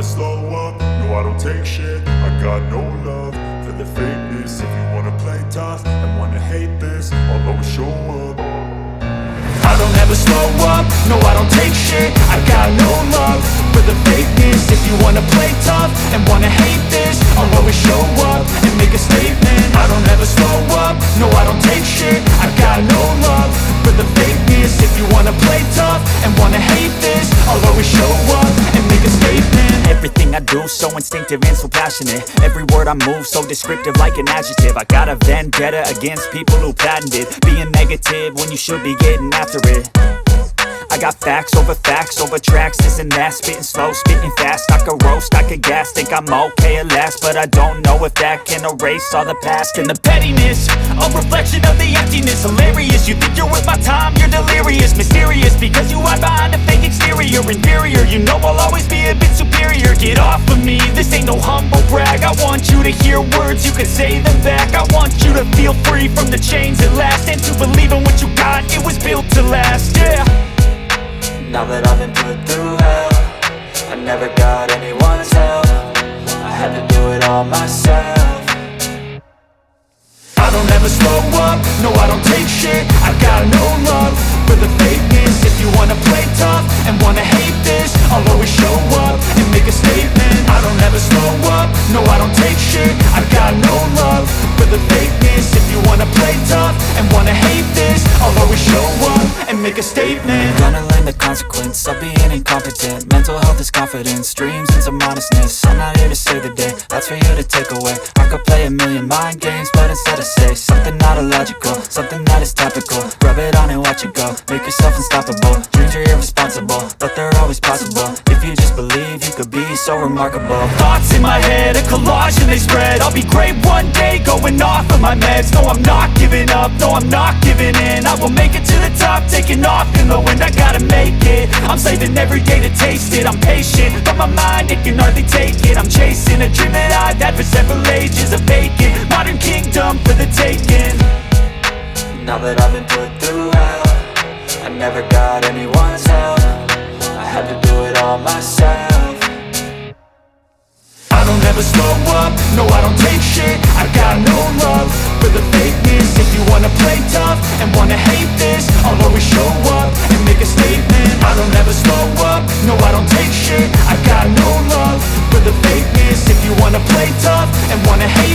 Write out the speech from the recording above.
slow up, no I don't take shit. I got no love for the fakeness. If you wanna play tough and wanna hate this, I'll always show up. I don't ever slow up, no I don't take shit. I got no love for the fakeness. If you wanna play tough and wanna hate this, I'll always show up and make a statement. I don't ever slow up, no I don't take shit. I got no love for the fakeness. If you wanna play tough and wanna hate this, I'll always show up and make a statement. Everything I do so instinctive and so passionate. Every word I move so descriptive like an adjective. I got a vendetta against people who patented being negative when you should be getting after it. I got facts over tracks, this and that. Spitting slow, spitting fast, I could roast, I could gas. Think I'm okay at last, but I don't know if that can erase all the past. And the pettiness, a reflection of the emptiness. Hilarious, you think you're worth my time, you're delirious. Mysterious, because you hide behind a fake exterior. Inferior, you know I'll always be a bit superior. Get off of me, this ain't no humble brag. I want you to hear words, you can say them back. I want you to feel free from the chains at last, and to believe in what you got, it was built to last, yeah. Now that I've been put through hell, I never got anyone's help. I had to do it all myself. I don't ever slow up, no I don't take shit. I got no love for the fakeness. If you wanna play tough and wanna hate this, I'll always show up and make a statement. I don't ever slow up, no I don't take shit. I got no love for the fakeness. If you wanna play tough and wanna hate this, I'll always show up and make a statement. Gonna learn the consequence of being incompetent. Mental health is confidence, dreams and some honestness. I'm not here to save the day, that's for you to take away. I could play a million mind games, but instead I say something not illogical, something that is topical. Rub it on and watch it go, make yourself unstoppable. Dreams are irresponsible, but they're always possible. If you just believe, you could be so remarkable. Thoughts in my head, a collage and they spread. I'll be great one day, going off of my meds. No, I'm not giving up, no, I'm not giving in. I will make it to the top, taking off in the wind. I gotta make it, I'm saving every day to taste it. I'm patient, but my mind, it can hardly take it. I'm chasing a dream that I've had for several ages. A vacant, modern kingdom for the taking. Now that I've been put through hell, I never got anyone's help. I had to do it all myself. I don't ever slow up, no I don't take shit. I got no love for the fakeness. If you wanna play tough and wanna hate this, I'll always show up and make a statement. I don't ever slow up, no I don't take shit. I got no love for the fakeness. If you wanna play tough and wanna hate